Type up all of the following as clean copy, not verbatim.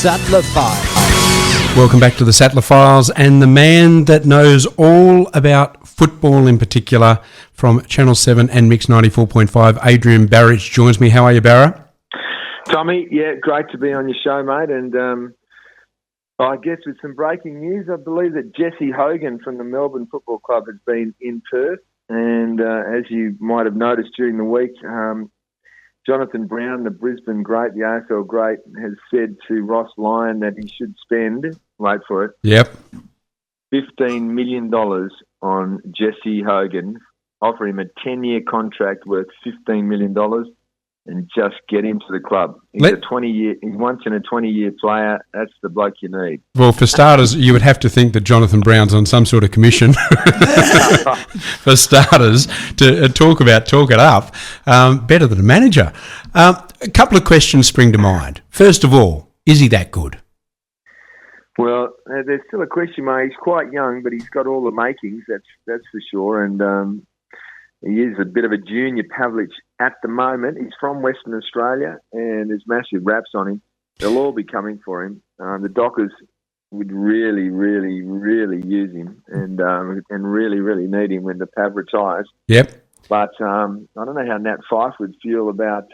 Sattler Files. Welcome back to the Sattler Files, and the man that knows all about football in particular from Channel 7 and Mix 94.5, Adrian Barich joins me. How are you, Barra? Tommy, yeah, great to be on your show, mate. And I guess with some breaking news, I believe that Jesse Hogan from the Melbourne Football Club has been in Perth. And as you might have noticed during the week, Jonathan Brown, the Brisbane great, the AFL great, has said to Ross Lyon that he should spend, wait for it, $15 million on Jesse Hogan, offer him a 10-year contract worth $15 million and just get him to the club. He's a 20-year, he's once in a 20-year player. That's the bloke you need. Well, for starters, you would have to think that Jonathan Brown's on some sort of commission for starters to talk it up. Better than a manager. A couple of questions spring to mind. First of all, is he that good? Well, there's still a question mark. He's quite young, but he's got all the makings, that's for sure. And he is a bit of a junior Pavlich at the moment. He's from Western Australia, and there's massive raps on him. They'll all be coming for him. The Dockers would really, really, really use him and really, really need him when the Pav retires. Yep. But I don't know how Nat Fyfe would feel about...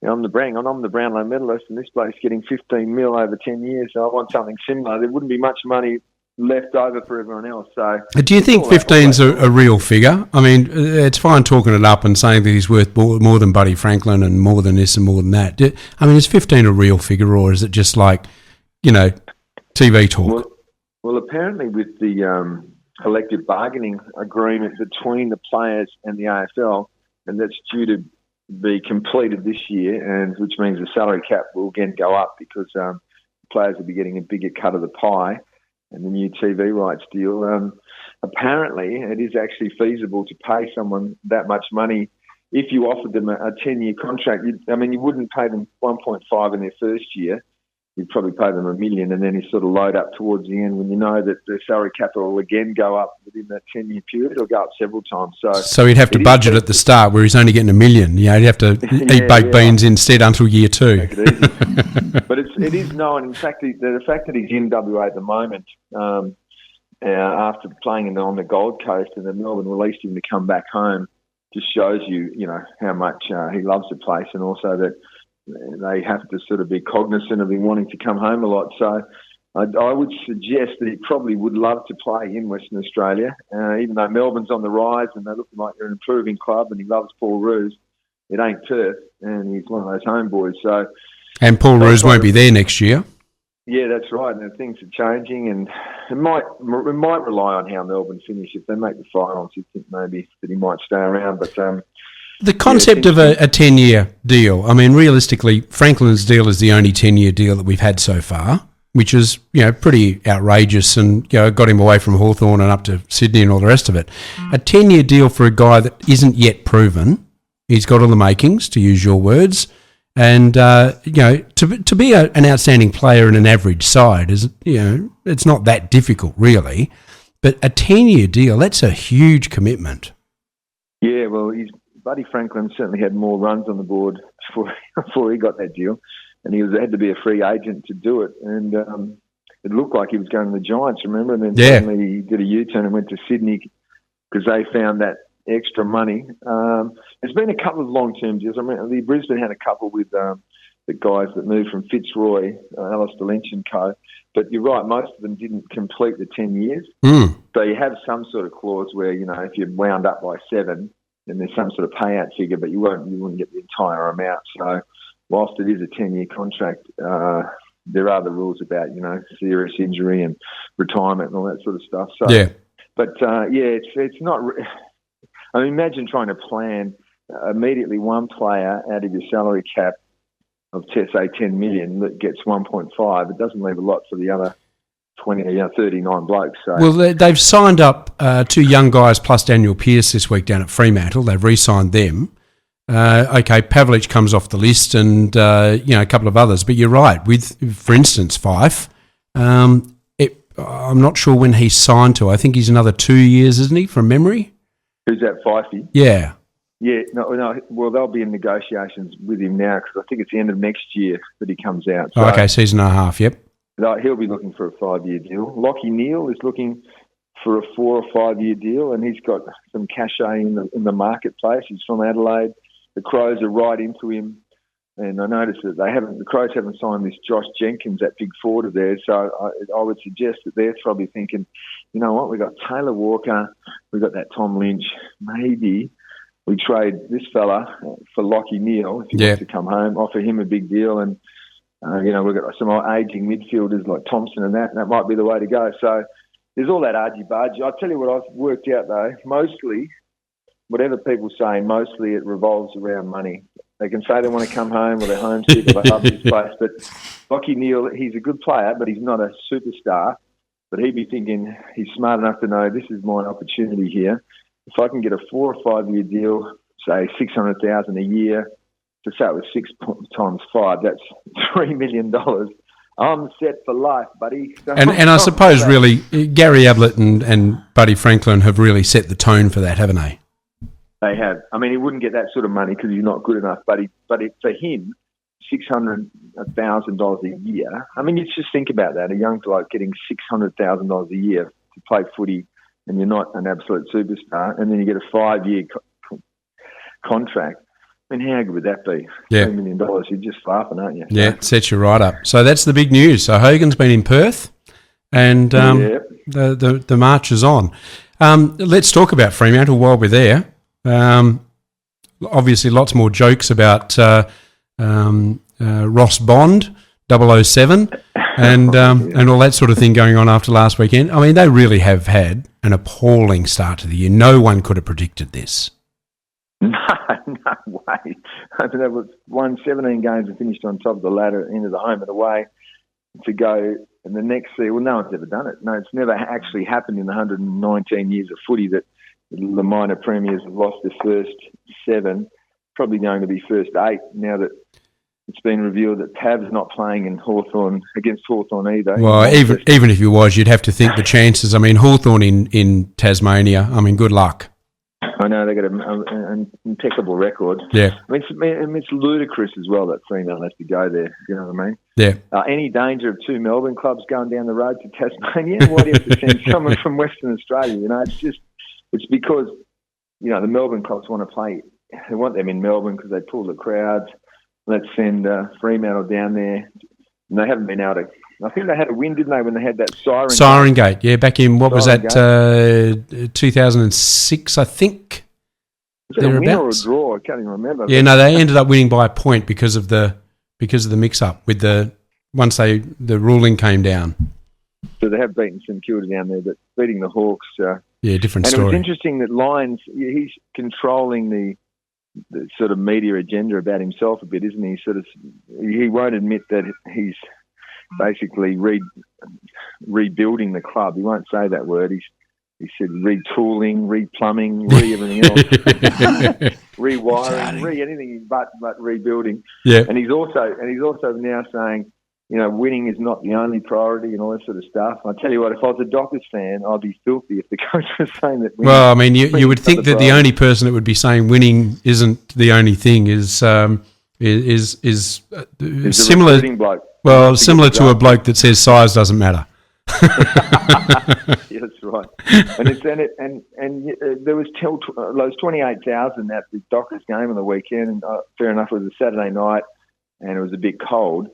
I'm the Brownlow medalist, and this bloke's getting 15 mil over 10 years, so I want something similar. There wouldn't be much money left over for everyone else. So, do you think 15's a real figure? I mean, it's fine talking it up and saying that he's worth more than Buddy Franklin and more than this and more than that. I mean, is 15 a real figure, or is it just like, TV talk? Well, apparently with the collective bargaining agreement between the players and the AFL, and that's due to be completed this year, and which means the salary cap will again go up because players will be getting a bigger cut of the pie. And the new TV rights deal, apparently it is actually feasible to pay someone that much money if you offered them a 10-year contract. You wouldn't pay them 1.5 in their first year. You'd probably pay them $1 million, and then you sort of load up towards the end when you know that the salary capital will again go up within that 10-year period. It'll go up several times. So he'd have to budget at the start where he's only getting $1 million. He'd have to eat baked beans instead until year 2. But it is known. In fact, the fact that he's in WA at the moment, after playing on the Gold Coast, and then Melbourne released him to come back home, just shows you, how much he loves the place, and also that they have to sort of be cognizant of him wanting to come home a lot. So I would suggest that he probably would love to play in Western Australia, even though Melbourne's on the rise and they look like they're an improving club, and he loves Paul Roos. It ain't Perth, and he's one of those homeboys. So, and Paul Roos won't be there next year. Yeah, that's right. And things are changing, and it might rely on how Melbourne finish. If they make the finals, you think maybe that he might stay around. But the concept of a 10-year deal, I mean, realistically, Franklin's deal is the only 10-year deal that we've had so far, which is, pretty outrageous and, got him away from Hawthorn and up to Sydney and all the rest of it. A 10-year deal for a guy that isn't yet proven, he's got all the makings, to use your words, and, to be an outstanding player in an average side is, it's not that difficult, really. But a 10-year deal, that's a huge commitment. Yeah, well, Buddy Franklin certainly had more runs on the board before he got that deal, and he had to be a free agent to do it. And it looked like he was going to the Giants, remember? And then suddenly he did a U-turn and went to Sydney because they found that extra money. There's been a couple of long-term deals. I mean, the Brisbane had a couple with the guys that moved from Fitzroy, Alistair Lynch and co. But you're right, most of them didn't complete the 10 years. So you have some sort of clause where, if you're wound up by 7, then there's some sort of payout figure, but you wouldn't get the entire amount. So whilst it is a 10-year contract, there are the rules about, serious injury and retirement and all that sort of stuff. So, But, it's not... I mean, imagine trying to plan immediately one player out of your salary cap of, say, 10 million that gets 1.5. It doesn't leave a lot for the other 39 blokes. So. Well, they've signed up 2 young guys plus Daniel Pearce this week down at Fremantle. They've re-signed them. Pavlich comes off the list and, a couple of others. But you're right. With, for instance, Fyfe, I'm not sure when he's signed to. I think he's another 2 years, isn't he, from memory? Who's that, Fyfe? Yeah. Yeah, no. Well, they'll be in negotiations with him now because I think it's the end of next year that he comes out. So okay, season and a half, yep. he'll be looking for a 5-year deal. Lachie Neale is looking for a 4 or 5 year deal, and he's got some cachet in the marketplace. He's from Adelaide. The Crows are right into him, and I noticed that the Crows haven't signed this Josh Jenkins, that big forward of theirs. So I would suggest that they're probably thinking, you know what, we got Taylor Walker, we got that Tom Lynch, maybe we trade this fella for Lachie Neale if he wants to come home, offer him a big deal, and we've got some ageing midfielders like Thompson and that might be the way to go. So there's all that argy-bargy. I'll tell you what I've worked out, though. Mostly, whatever people say, mostly it revolves around money. They can say they want to come home or they're homesick or they love this place, but Lachie Neale, he's a good player, but he's not a superstar. But he'd be thinking he's smart enough to know this is my opportunity here. If I can get a 4 or 5 year deal, say $600,000 a year, to say it was 6 times 5, that's $3 million. I'm set for life, buddy. And I suppose really Gary Ablett and Buddy Franklin have really set the tone for that, haven't they? They have. I mean, he wouldn't get that sort of money because he's not good enough. But for him, $600,000 a year. I mean, you just think about that. A young bloke getting $600,000 a year to play footy, and you're not an absolute superstar, and then you get a 5-year contract. I mean, how good would that be? $3 million. You're just laughing, aren't you? Yeah, it sets you right up. So that's the big news. So Hogan's been in Perth, and the march is on. Let's talk about Fremantle while we're there. Obviously, lots more jokes about Ross Bond, 007, and all that sort of thing going on after last weekend. I mean, they really have had an appalling start to the year. No one could have predicted this. No way. I mean, they won 17 games and finished on top of the ladder into the home and away to go. And the next year, well, no one's ever done it. No, it's never actually happened in the 119 years of footy that the minor premiers have lost their first 7, probably going to be first 8 now that it's been revealed that Pav's not playing against Hawthorn either. Well, even if he was, you'd have to think the chances. I mean, Hawthorn in Tasmania, I mean, good luck. I know, they got an impeccable record. Yeah. I mean, it's ludicrous as well that Fremantle has to go there, you know what I mean? Yeah. Any danger of 2 Melbourne clubs going down the road to Tasmania? Why do you have to send someone from Western Australia? You know, it's because, you know, the Melbourne clubs want to play. They want them in Melbourne because they pull the crowds. Let's send Fremantle down there. And they haven't been able to. I think they had a win, didn't they, when they had that Siren Gate? Yeah, back in, what was that, 2006, I think? Was it a win or a draw? I can't even remember. Yeah, no, they ended up winning by a point because of the mix-up with once the ruling came down. So they have beaten St Kilda down there, but beating the Hawks. Different story. And it was interesting that Lyons, he's controlling the sort of media agenda about himself a bit, isn't he? He won't admit that he's basically rebuilding the club. He won't say that word. He said retooling, replumbing, everything else, rewiring, anything but rebuilding. Yeah. And he's also now saying, you know, winning is not the only priority and all that sort of stuff. I tell you what, if I was a Dockers fan, I'd be filthy if the coach was saying that. Well, I mean, you would think that the only person that would be saying winning isn't the only thing is similar. Bloke. Well, similar to a bloke that says size doesn't matter. Yeah, that's right. And there was those 28,000 at the Dockers game on the weekend. And fair enough, it was a Saturday night, and it was a bit cold.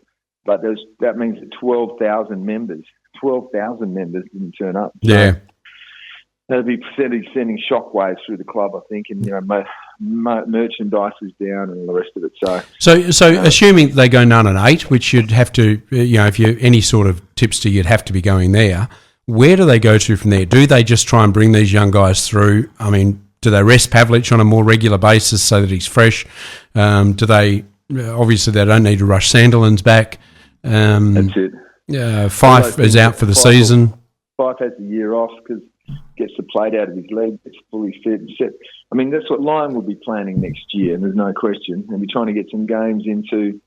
But that means that 12,000 members didn't turn up. So yeah. That'll be sending shockwaves through the club, I think, and, you know, merchandise is down and all the rest of it. So assuming they go 9-8, which you'd have to, you know, if you're any sort of tipster, you'd have to be going there. Where do they go to from there? Do they just try and bring these young guys through? I mean, do they rest Pavlich on a more regular basis so that he's fresh? Do they? Obviously, they don't need to rush Sandilands back. That's it. Fife is out for the season. Fife has a year off because gets the plate out of his leg, gets fully fit and set. I mean, that's what Lyon will be planning next year, and there's no question. They'll be trying to get some games into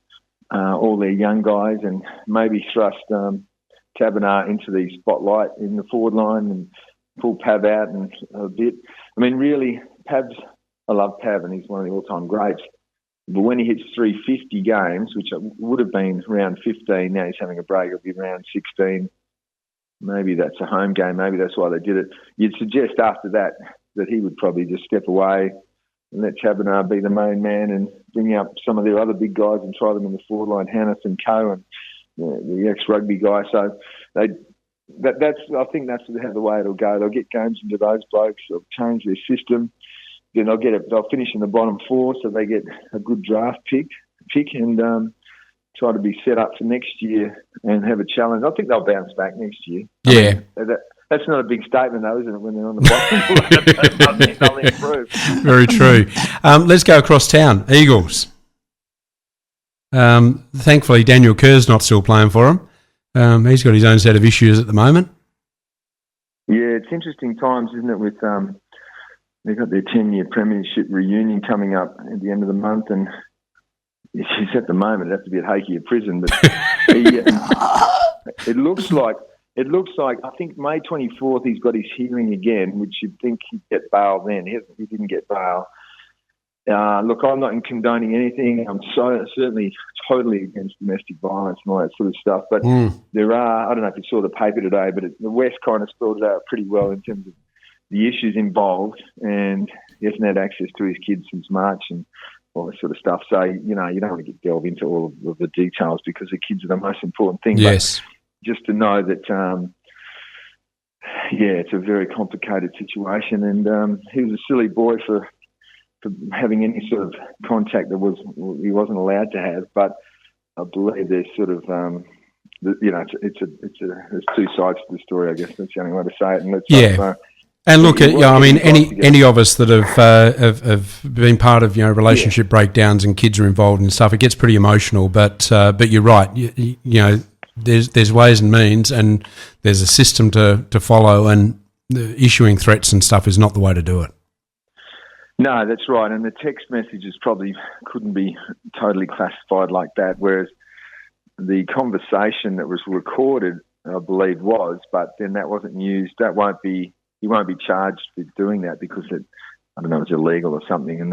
all their young guys and maybe thrust Tabernar into the spotlight in the forward line and pull Pav out and a bit. I mean, really, Pav's I love Pav, and he's one of the all-time greats. But when he hits 350 games, which would have been round 15, now he's having a break, it'll be round 16. Maybe that's a home game. Maybe that's why they did it. You'd suggest after that he would probably just step away and let Chabanar be the main man and bring up some of their other big guys and try them in the forward line, Hannes and Co and the ex-rugby guy. So I think that's the way it'll go. They'll get games into those blokes. They'll change their system. Then they'll finish in the bottom four, so they get a good draft pick and try to be set up for next year and have a challenge. I think they'll bounce back next year. Yeah. I mean, that's not a big statement, though, isn't it, when they're on the bottom? They'll improve. Very true. Let's go across town. Eagles. Thankfully, Daniel Kerr's not still playing for him. He's got his own set of issues at the moment. Yeah, it's interesting times, isn't it, with they've got their 10-year premiership reunion coming up at the end of the month, and he's at the moment, it'd have to be at Hakea Prison, but it looks like, I think May 24th he's got his hearing again, which you'd think he'd get bail then. He didn't get bail. Look, I'm not condoning anything. I'm certainly totally against domestic violence and all that sort of stuff, but there are, I don't know if you saw the paper today, but the West kind of spelled it out pretty well in terms of the issues involved, and he hasn't had access to his kids since March and all this sort of stuff. So, you don't want to delve into all of the details because the kids are the most important thing. Yes. But just to know that, it's a very complicated situation, and he was a silly boy for having any sort of contact that he wasn't allowed to have. But I believe there's sort of, there's two sides to the story, I guess. That's the only way to say it. And and look at, any of us that have been part of relationship breakdowns and kids are involved and stuff, it gets pretty emotional. But you're right. There's ways and means, and there's a system to follow, and issuing threats and stuff is not the way to do it. No, that's right. And the text messages probably couldn't be totally classified like that, whereas the conversation that was recorded, I believe, was, but then that wasn't used. He won't be charged with doing that because it's illegal or something.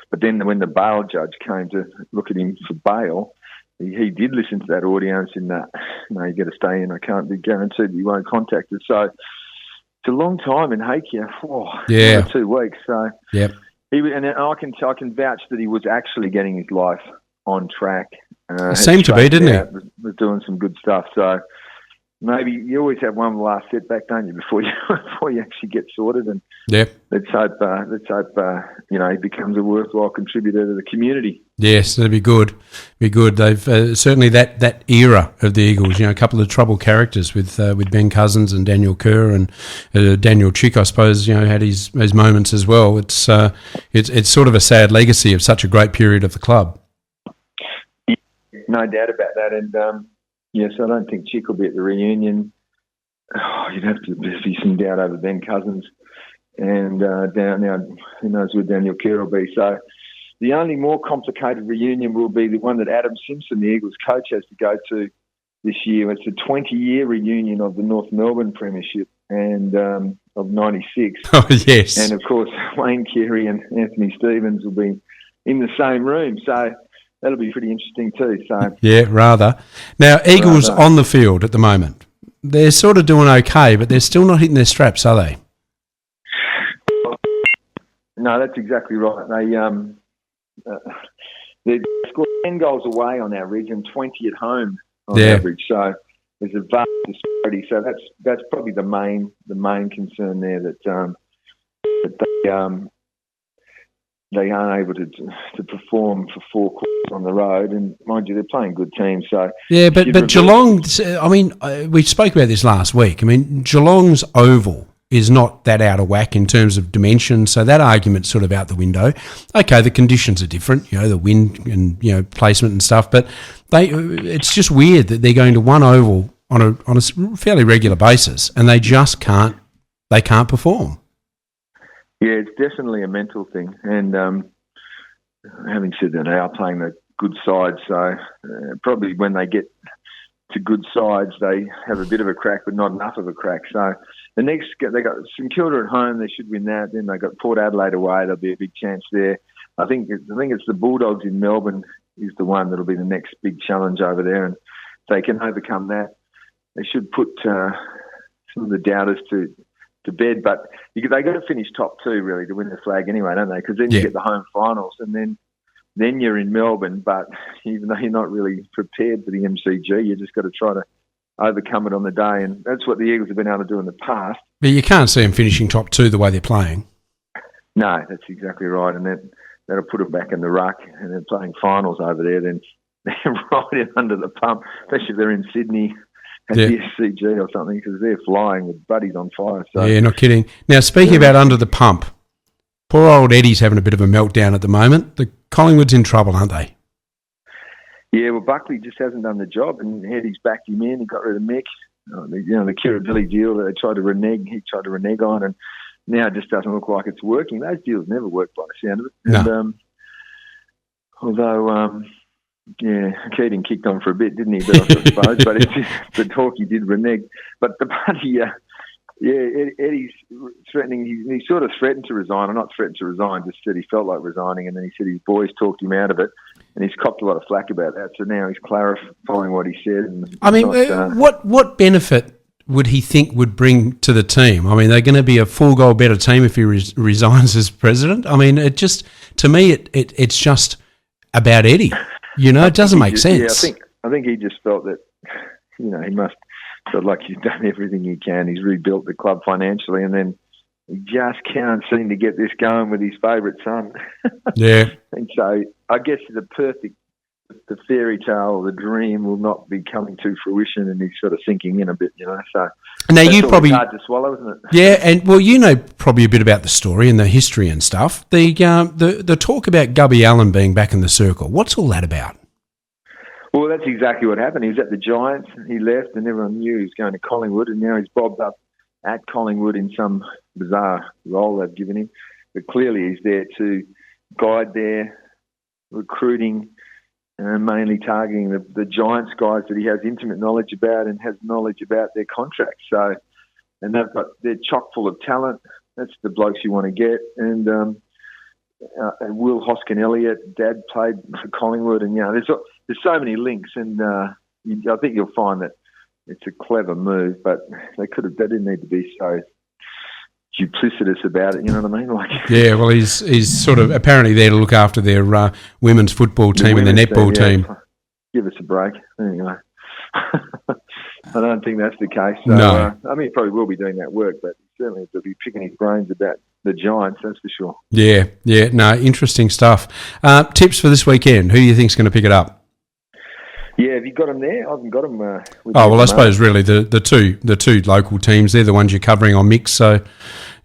But then when the bail judge came to look at him for bail, he did listen to that audio and said, "No, you got to stay in. I can't be guaranteed you won't contact us." So it's a long time in Hakea. 2 weeks. So yep. And I can vouch that he was actually getting his life on track. Seemed to be, didn't he? Was doing some good stuff. So maybe you always have one last setback, don't you, before you actually get sorted. And let's hope he becomes a worthwhile contributor to the community. Yes, that'd be good. They've certainly that era of the Eagles. A couple of trouble characters with Ben Cousins and Daniel Kerr and Daniel Chick, I suppose. Had his moments as well. It's sort of a sad legacy of such a great period of the club. No doubt about that, and. Yes, I don't think Chick will be at the reunion. You'd have to be some doubt over Ben Cousins. And down now, who knows where Daniel Kerr will be. So the only more complicated reunion will be the one that Adam Simpson, the Eagles coach, has to go to this year. It's a 20-year reunion of the North Melbourne Premiership and of 96. Oh, yes. And, of course, Wayne Carey and Anthony Stevens will be in the same room. So that'll be pretty interesting too. So yeah, rather. Now, Eagles on the field at the moment, they're sort of doing okay, but they're still not hitting their straps, are they? No, that's exactly right. They scored 10 goals away on average and 20 at home on average. So there's a vast disparity. So that's probably the main concern there that they aren't able to perform for 4 quarters on the road, and mind you, they're playing good teams. So yeah, but Geelong. I mean, we spoke about this last week. I mean, Geelong's oval is not that out of whack in terms of dimension, so that argument's sort of out the window. Okay, the conditions are different, the wind and placement and stuff, but it's just weird that they're going to one oval on a fairly regular basis, and they just can't perform. Yeah, it's definitely a mental thing. And having said that, they are playing the good side. So probably when they get to good sides, they have a bit of a crack, but not enough of a crack. So the next, they got St Kilda at home. They should win that. Then they got Port Adelaide away. There'll be a big chance there. I think it's the Bulldogs in Melbourne is the one that'll be the next big challenge over there, and if they can overcome that, they should put some of the doubters to bed. But they got to finish top 2 really to win the flag anyway, don't they? Because then you get the home finals, and then you're in Melbourne. But even though you're not really prepared for the MCG, you just got to try to overcome it on the day, and that's what the Eagles have been able to do in the past. But you can't see them finishing top 2 the way they're playing. No, that's exactly right, and that'll put them back in the ruck, and they're playing finals over there. Then they're right in under the pump, especially if they're in Sydney at the SCG or something, because they're flying with buddies on fire. So. Yeah, not kidding. Now, speaking about under the pump, poor old Eddie's having a bit of a meltdown at the moment. The Collingwood's in trouble, aren't they? Yeah, well, Buckley just hasn't done the job, and Eddie's backed him in. He got rid of Mick. The Kirribilli deal that they tried to renege on, and now it just doesn't look like it's working. Those deals never work by the sound of it. No. And, although, Keating kicked on for a bit, didn't he? But I suppose, but it's just the talk he did renege. But the party, Eddie's threatening. He sort of threatened to resign, or not threatened to resign, just said he felt like resigning, and then he said his boys talked him out of it, and he's copped a lot of flack about that. So now he's clarifying what he said. And I mean, what benefit would he think would bring to the team? I mean, they're going to be a 4-goal better team if he resigns as president. I mean, it just, to me, it's just about Eddie. It doesn't make sense. Yeah, I think he just felt that, he must feel like he's done everything he can. He's rebuilt the club financially, and then he just can't seem to get this going with his favourite son. Yeah. And so I guess the fairy tale, the dream will not be coming to fruition, and he's sort of sinking in a bit, So now you probably hard to swallow, isn't it? Yeah, and well, probably a bit about the story and the history and stuff. The talk about Gubby Allen being back in the circle. What's all that about? Well, that's exactly what happened. He was at the Giants, he left, and everyone knew he was going to Collingwood, and now he's bobbed up at Collingwood in some bizarre role they've given him. But clearly he's there to guide their recruiting, mainly targeting the Giants guys that he has intimate knowledge about and has knowledge about their contracts. So, and they're chock full of talent. That's the blokes you want to get. And Will Hoskin-Elliott, Dad played for Collingwood, and there's so many links. And I think you'll find that it's a clever move, but they didn't need to be so duplicitous about it, you know what I mean? Yeah, well, he's sort of apparently there to look after their women's football team and their netball team. Give us a break. Anyway, I don't think that's the case. So, no. He probably will be doing that work, but certainly he'll be picking his brains about the Giants, that's for sure. Yeah, no, interesting stuff. Tips for this weekend, who do you think's going to pick it up? Yeah, have you got them there? I haven't got them. I suppose really the two local teams, they're the ones you're covering on Mix. So,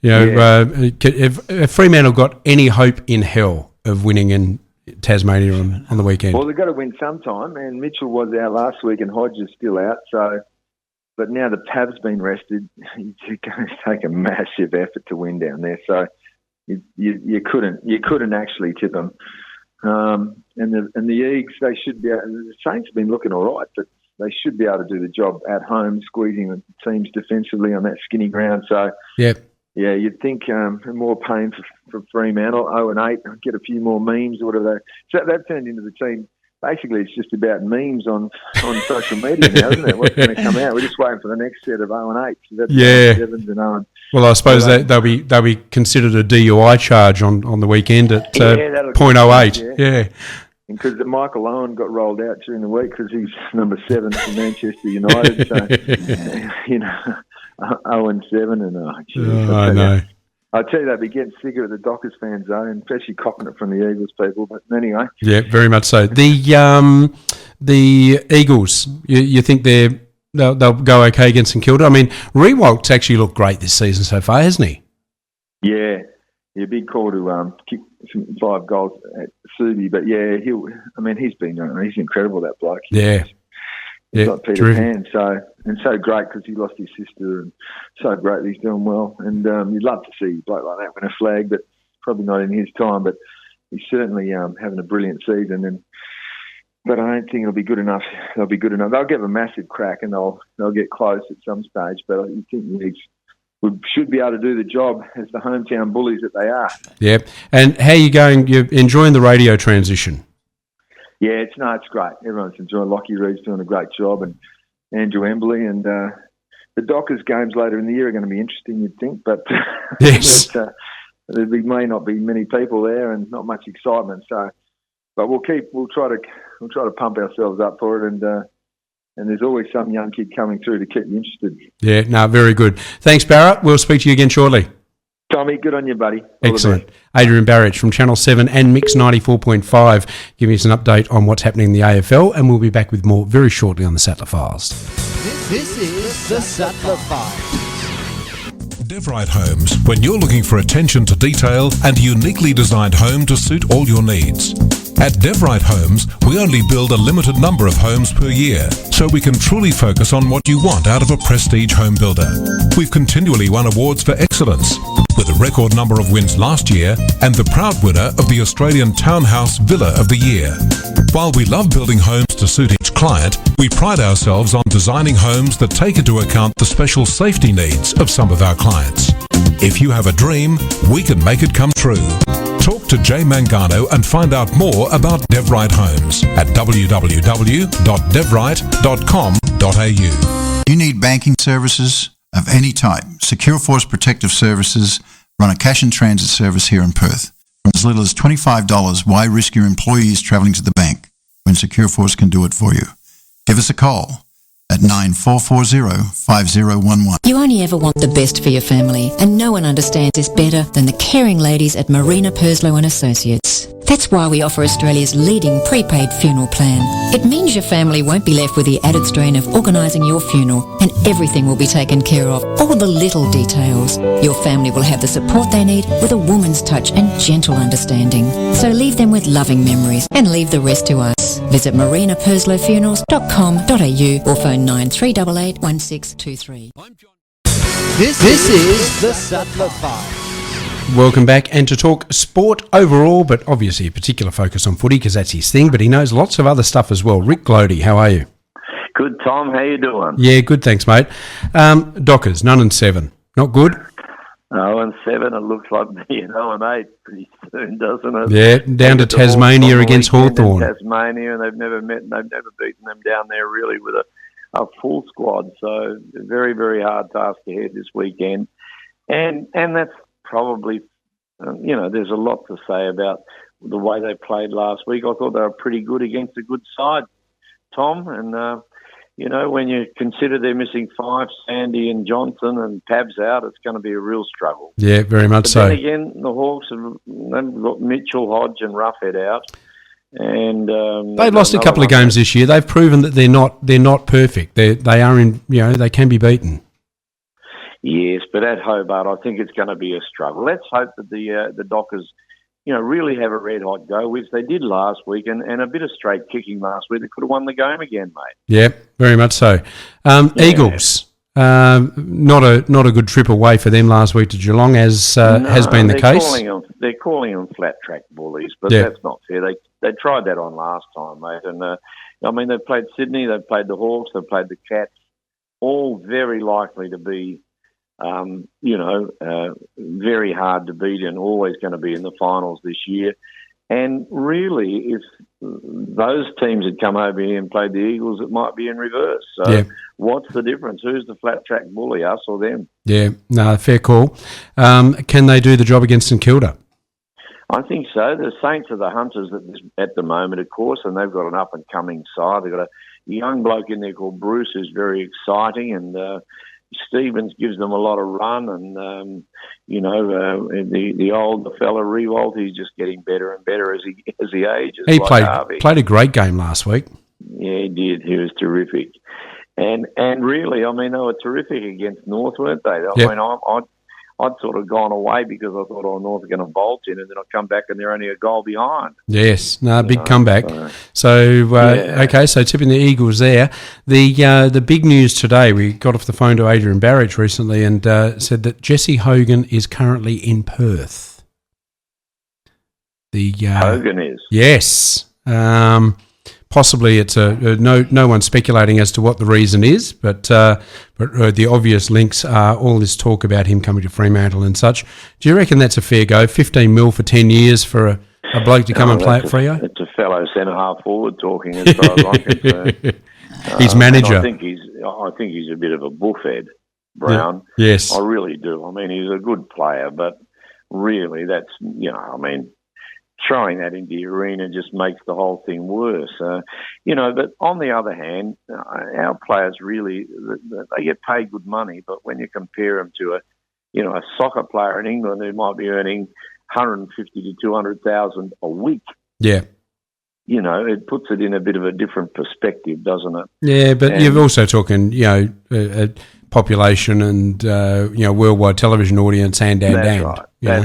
if Fremantle got any hope in hell of winning in Tasmania on the weekend? Well, they've got to win sometime, and Mitchell was out last week, and Hodge is still out. So, but now the Pav's been rested. It's going to take a massive effort to win down there. So, you couldn't actually tip them. And the Eagles, they should be. The Saints have been looking all right, but they should be able to do the job at home, squeezing the teams defensively on that skinny ground. So, yeah, you'd think more pain for Fremantle. 0-8, get a few more memes or whatever. So that turned into the team. Basically, it's just about memes on social media now, isn't it? What's going to come out? We're just waiting for the next set of 0-8. So that's 7s and 0. Well, I suppose they'll be considered a DUI charge on the weekend at 0.08. Yeah. Because Michael Owen got rolled out during the week because he's number 7 for Manchester United. So, 0-7 and I know. I tell you, they'd be getting sicker of the Dockers fans, though, and especially copping it from the Eagles people. But anyway. Yeah, very much so. The Eagles, you think they'll go okay against St Kilda? I mean, Rewalt's actually looked great this season so far, hasn't he? Yeah, big call to kick 5 goals at Subi. But, yeah, he's incredible, that bloke. He's like Peter Pan, so great because he lost his sister, and so great that he's doing well. And you'd love to see a bloke like that win a flag, but probably not in his time. But he's certainly having a brilliant season. But I don't think it'll be good enough. They'll give a massive crack, and they'll get close at some stage. But you think the Leagues we should be able to do the job as the hometown bullies that they are. Yep. And how are you going? You're enjoying the radio transition? Yeah, it's great. Everyone's enjoying. Lockie Reed's doing a great job, and Andrew Embley, and the Dockers games later in the year are going to be interesting, you'd think, but yes, there may not be many people there and not much excitement. So, but we'll try to pump ourselves up for it, and there's always some young kid coming through to keep you interested. Yeah, no, very good. Thanks, Barrett. We'll speak to you again shortly. Tommy, good on you, buddy. All excellent. Adrian Barich from Channel 7 and Mix 94.5 giving us an update on what's happening in the AFL, and we'll be back with more very shortly on the Sattler Files. This is the Sattler Files. DevWright Homes, when you're looking for attention to detail and a uniquely designed home to suit all your needs. At DevWright Homes, we only build a limited number of homes per year, so we can truly focus on what you want out of a prestige home builder. We've continually won awards for excellence, with a record number of wins last year and the proud winner of the Australian Townhouse Villa of the Year. While we love building homes to suit each client, we pride ourselves on designing homes that take into account the special safety needs of some of our clients. If you have a dream, we can make it come true. Talk to Jay Mangano and find out more about DevWright Homes at www.devwright.com.au. You need banking services of any type. Secure Force Protective Services run a cash and transit service here in Perth. From as little as $25, why risk your employees travelling to the bank when Secure Force can do it for you? Give us a call at 9440-5011. You only ever want the best for your family, and no one understands this better than the caring ladies at Marina Perslow and Associates. That's why we offer Australia's leading prepaid funeral plan. It means your family won't be left with the added strain of organising your funeral, and everything will be taken care of, all the little details. Your family will have the support they need with a woman's touch and gentle understanding. So leave them with loving memories and leave the rest to us. Visit marinaperslowfunerals.com.au or phone 9388 1623. This is the Sattler Files. Welcome back, and to talk sport overall, but obviously a particular focus on footy because that's his thing, but he knows lots of other stuff as well. Ric Gloede, how are you? Good, Tom. How you doing? Yeah, good, thanks, mate. Dockers, 9-7. Not good? 0-7, it looks like being 0-8 pretty soon, doesn't it? Yeah, down to Tasmania against Hawthorn. Tasmania, and they've never beaten them down there really with a full squad. So very, very hard task ahead this weekend. And that's probably, there's a lot to say about the way they played last week. I thought they were pretty good against a good side, Tom. And, when you consider they're missing 5, Sandy and Johnson, and Pab's out, it's going to be a real struggle. Yeah, very much so. Then again, the Hawks have got Mitchell, Hodge and Roughhead out. And they've lost a couple of games this year. They've proven that they're not perfect. They are in, they can be beaten. Yes, but at Hobart, I think it's going to be a struggle. Let's hope that the Dockers, really have a red-hot go, which they did last week, and a bit of straight kicking last week. They could have won the game again, mate. Yeah, very much so. Eagles, not a good trip away for them last week to Geelong, as has been the case. They're calling them flat-track bullies, but that's not fair. They tried that on last time, mate. And, they've played Sydney, they've played the Hawks, they've played the Cats, all very likely to be very hard to beat and always going to be in the finals this year. And really, if those teams had come over here and played the Eagles, it might be in reverse. So what's the difference? Who's the flat track bully, us or them? Yeah, no, fair call. Can they do the job against St Kilda? I think so. The Saints are the hunters at the moment, of course, and they've got an up-and-coming side. They've got a young bloke in there called Bruce who's very exciting, and Stevens gives them a lot of run, and the older fella Rewalt, he's just getting better and better as he ages. He played a great game last week. Yeah, he did. He was terrific, and really, they were terrific against North, weren't they? Yep. I'd sort of gone away because I thought, North are going to bolt in, and then I come back and they're only a goal behind. Yes, big comeback. Okay, so tipping the Eagles there. The big news today, we got off the phone to Adrian Barich recently and said that Jesse Hogan is currently in Perth. Hogan is? Yes. Possibly it's no one's speculating as to what the reason is, but the obvious links are all this talk about him coming to Fremantle and such. Do you reckon that's a fair go? 15 mil for 10 years for a bloke to come and play at Freo? It's a fellow centre-half forward talking as far as I'm concerned. He's manager. I think he's a bit of a buffhead, Brown. Yeah. Yes. I really do. I mean, he's a good player, but really that's, throwing that into the arena just makes the whole thing worse. But on the other hand, our players really, they get paid good money, but when you compare them to a soccer player in England who might be earning 150 to 200,000 a week. Yeah. It puts it in a bit of a different perspective, doesn't it? Yeah, but you're also talking, population and, worldwide television audience hand down. That's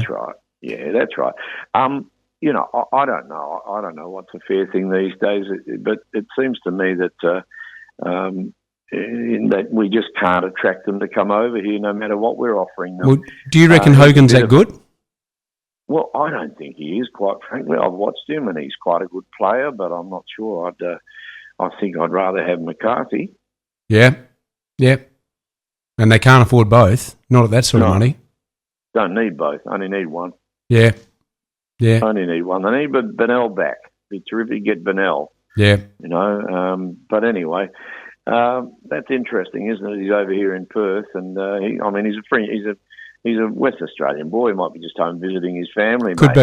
right. Yeah, that's right. I don't know. I don't know what's a fair thing these days, but it seems to me that that we just can't attract them to come over here no matter what we're offering them. Well, do you reckon Hogan's that good? Well, I don't think he is, quite frankly. I've watched him and he's quite a good player, but I'm not sure. I think I'd rather have McCarthy. Yeah. And they can't afford both, not at that sort of money. Don't need both, only need one. Yeah. Only need one. They need Bennell back. Be terrific to get Bennell. Yeah. But anyway, that's interesting, isn't it? He's over here in Perth, and he's a West Australian boy. He might be just home visiting his family. Could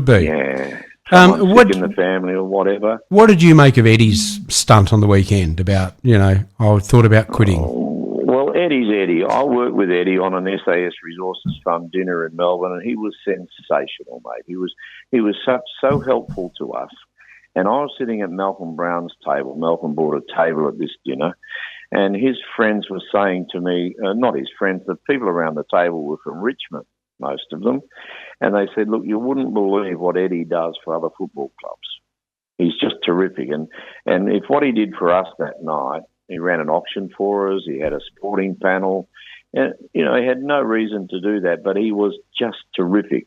be. Yeah. What in the family or whatever. What did you make of Eddie's stunt on the weekend about? I thought about quitting. Well, Eddie's Eddie. I worked with Eddie on an SAS Resources Fund dinner in Melbourne, and he was sensational, mate. He was so helpful to us. And I was sitting at Malcolm Brown's table. Malcolm brought a table at this dinner, and his friends were saying to me, not his friends, the people around the table were from Richmond, most of them, and they said, look, you wouldn't believe what Eddie does for other football clubs. He's just terrific. And if what he did for us that night, he ran an auction for us, he had a sporting panel, and, he had no reason to do that, but he was just terrific.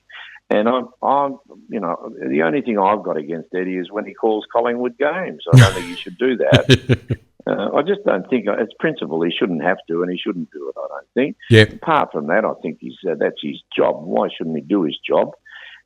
And I'm the only thing I've got against Eddie is when he calls Collingwood games. I don't think he should do that. I just don't think it's principle. He shouldn't have to, and he shouldn't do it. I don't think. Yep. Apart from that, I think that's his job. Why shouldn't he do his job?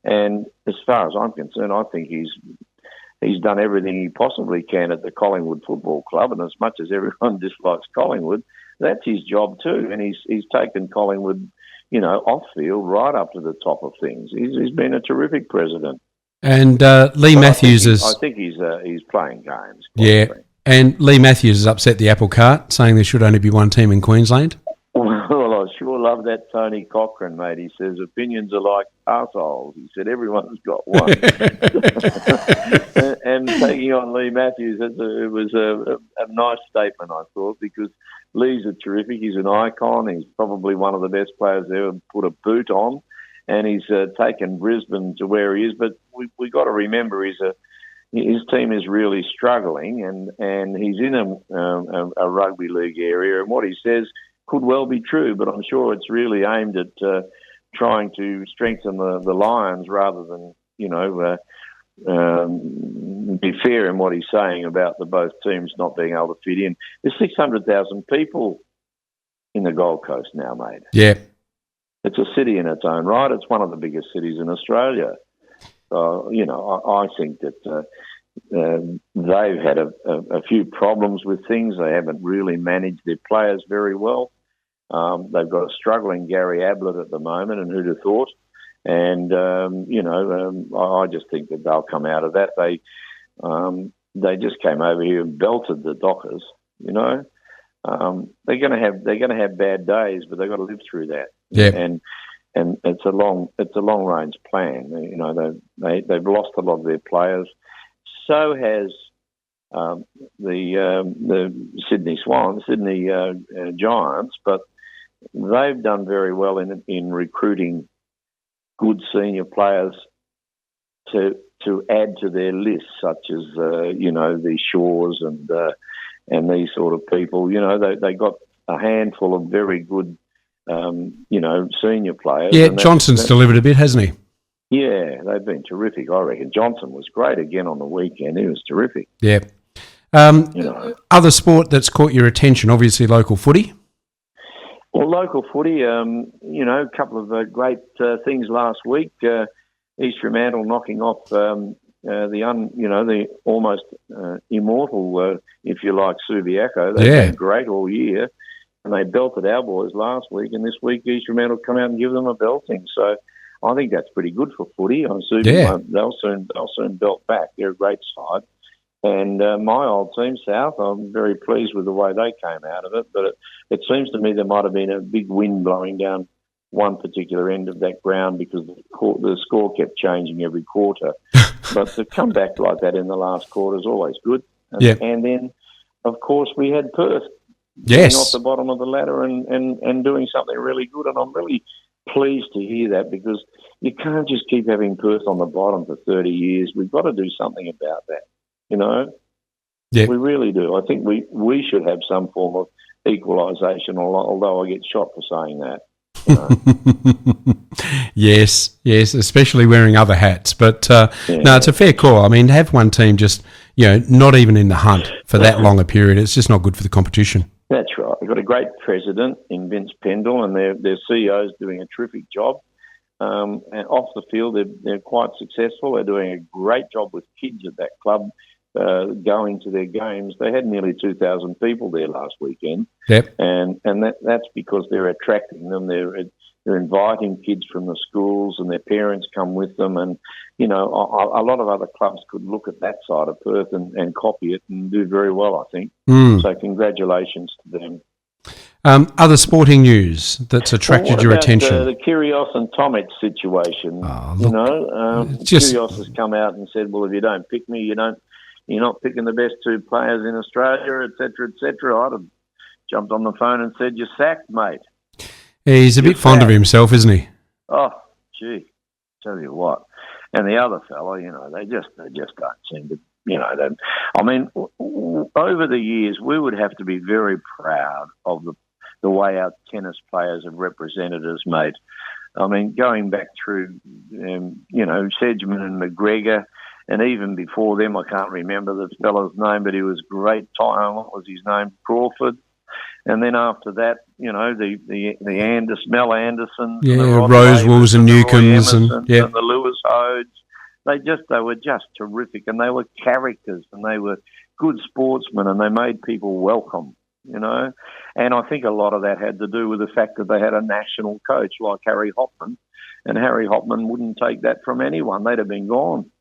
And as far as I'm concerned, I think he's done everything he possibly can at the Collingwood Football Club. And as much as everyone dislikes Collingwood, that's his job too. And he's taken Collingwood, off field right up to the top of things. He's been a terrific president. And Lee Matthews I think he's playing games. Yeah. And Lee Matthews has upset the apple cart, saying there should only be one team in Queensland. Well, I sure love that Tony Cochrane, mate. He says opinions are like arseholes. He said everyone's got one. and taking on Lee Matthews, it was a nice statement, I thought, because Lee's a terrific. He's an icon. He's probably one of the best players to ever put a boot on, and he's taken Brisbane to where he is. But we got to remember his team is really struggling, and he's in a rugby league area, and what he says could well be true, but I'm sure it's really aimed at trying to strengthen the Lions rather than, be fair in what he's saying about the both teams not being able to fit in. There's 600,000 people in the Gold Coast now, mate. Yeah. It's a city in its own right. It's one of the biggest cities in Australia. So, I think that they've had a few problems with things. They haven't really managed their players very well. They've got a struggling Gary Ablett at the moment, and who'd have thought? And, I just think that they'll come out of that. They just came over here and belted the Dockers, They're going to have bad days, but they've got to live through that. Yeah. And it's a long range plan. They've lost a lot of their players. So has the Sydney Giants, but they've done very well in recruiting good senior players to add to their list, such as the Shaws and these sort of people. They got a handful of very good senior players. Yeah, Johnson's delivered a bit, hasn't he? Yeah, they've been terrific, I reckon. Johnson was great again on the weekend. He was terrific. Yeah. Other sport that's caught your attention, obviously local footy. Well, local footy, a couple of great things last week. East Fremantle knocking off the almost immortal, if you like, Subiaco. They've been great all year, and they belted our boys last week. And this week, East Fremantle come out and give them a belting. So I think that's pretty good for footy. They'll soon belt back. They're a great side. And my old team, South, I'm very pleased with the way they came out of it. But it seems to me there might have been a big wind blowing down one particular end of that ground because the score kept changing every quarter. But to come back like that in the last quarter is always good. And then, of course, we had Perth getting off the bottom of the ladder and doing something really good. And I'm really pleased to hear that because you can't just keep having Perth on the bottom for 30 years. We've got to do something about that, you know? Yeah. We really do. I think we should have some form of equalisation, although I get shot for saying that. You know? Yes, especially wearing other hats. But no, it's a fair call. I mean, have one team just, not even in the hunt for that long a period. It's just not good for the competition. That's right. We've got a great president in Vince Pendle, and their CEO's doing a terrific job. And off the field, they're quite successful. They're doing a great job with kids at that club going to their games. They had nearly 2,000 people there last weekend. Yep. And that's because they're attracting them. They're inviting kids from the schools, and their parents come with them. And, a lot of other clubs could look at that side of Perth and copy it and do very well, I think. So congratulations to them. Other sporting news that's attracted your attention? The Kyrgios and Tomic situation. Kyrgios has come out and said, well, if you don't pick me, you're not picking the best two players in Australia, et cetera. I'd have jumped on the phone and said, you're sacked, mate. He's a bit fond of himself, isn't he? Oh, gee, tell you what. And the other fella, they just don't seem to, over the years, we would have to be very proud of the way our tennis players have represented us, mate. I mean, going back through, Sedgman and McGregor, and even before them, I can't remember the fellow's name, but he was great. What was his name? Crawford. And then after that, the Mel Anderson, Rosewalls and Newcombs and the Lewis Hodes. They were just terrific, and they were characters, and they were good sportsmen, and they made people welcome, And I think a lot of that had to do with the fact that they had a national coach like Harry Hopman, and Harry Hopman wouldn't take that from anyone. They'd have been gone.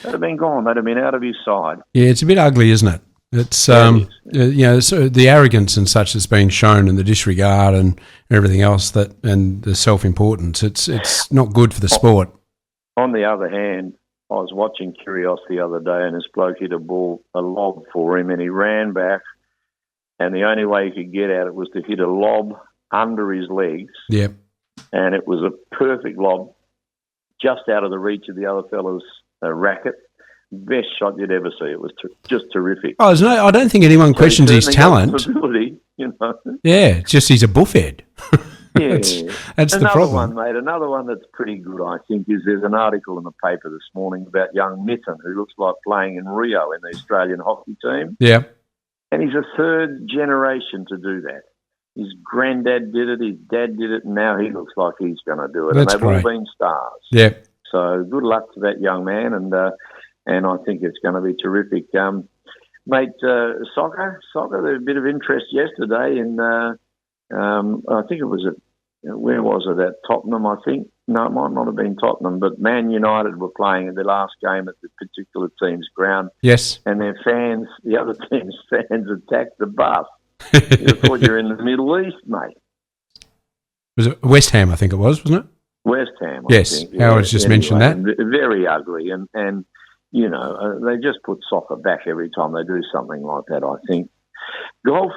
They'd have been out of his side. Yeah, it's a bit ugly, isn't it? It's so the arrogance and such that's been shown, and the disregard and everything else and the self-importance. It's not good for the sport. On the other hand, I was watching Kyrgios the other day, and this bloke hit a lob for him, and he ran back, and the only way he could get at it was to hit a lob under his legs. Yep. And it was a perfect lob, just out of the reach of the other fellow's racket. Best shot you'd ever see. It was just terrific. I don't think anyone questions his talent. Yeah, it's just he's a buffhead. Yeah, that's the problem. Another one, mate. Another one that's pretty good, I think, is there's an article in the paper this morning about young Mitten, who looks like playing in Rio in the Australian hockey team. Yeah. And he's a third generation to do that. His granddad did it, his dad did it, and now he looks like he's going to do it. That's and they've great. all been stars. Yeah. So good luck to that young man, and I think it's going to be terrific. Mate, soccer, there was a bit of interest yesterday in, I think it was where was it, at Tottenham, I think? No, it might not have been Tottenham, but Man United were playing in their last game at the particular team's ground. Yes. And their fans, the other team's fans, attacked the bus. You thought you were in the Middle East, mate. Was it West Ham, I think it was, wasn't it? West Ham, yes. I think. Howard's just mentioned that. Very ugly, and they just put soccer back every time they do something like that, I think. Golf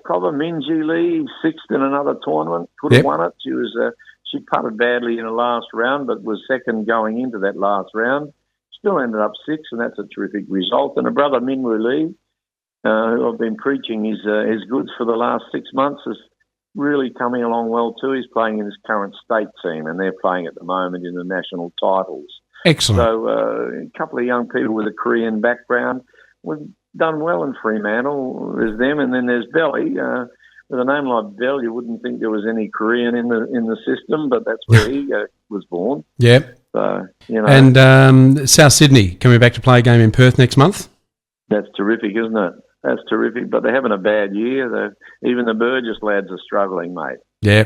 cover, Minjee Lee, sixth in another tournament, could have won it. She putted badly in the last round, but was second going into that last round. Still ended up sixth, and that's a terrific result. And her brother, Minwoo Lee, who I've been preaching his goods for the last 6 months, has really coming along well too. He's playing in his current state team, and they're playing at the moment in the national titles. Excellent. So a couple of young people with a Korean background. We've done well in Fremantle. There's them, and then there's Belly. With a name like Bell, you wouldn't think there was any Korean in the system, but that's where he was born. Yeah. So, you know. And South Sydney coming back to play a game in Perth next month. That's terrific, isn't it? That's terrific. But they're having a bad year. Even the Burgess lads are struggling, mate. Yeah.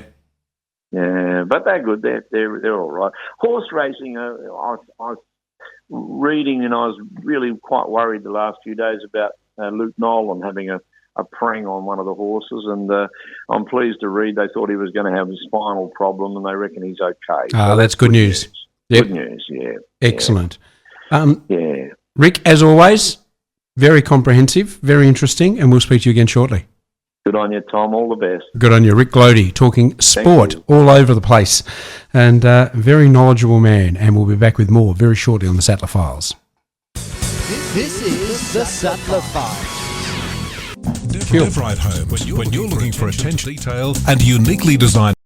Yeah, but they're good. They're all right. Horse racing, I was reading, and I was really quite worried the last few days about Luke Nolan having a prang on one of the horses, and I'm pleased to read they thought he was going to have a spinal problem, and they reckon he's okay. So that's good news. Yep. Good news, yeah. Excellent. Yeah. Rick, as always, very comprehensive, very interesting, and we'll speak to you again shortly. Good on you, Tom. All the best. Good on you. Ric Gloede, talking sport all over the place, and very knowledgeable man, and we'll be back with more very shortly on the Sattler Files. This is the Sattler Files. DevRight Homes, when you're looking for attention, detail and uniquely designed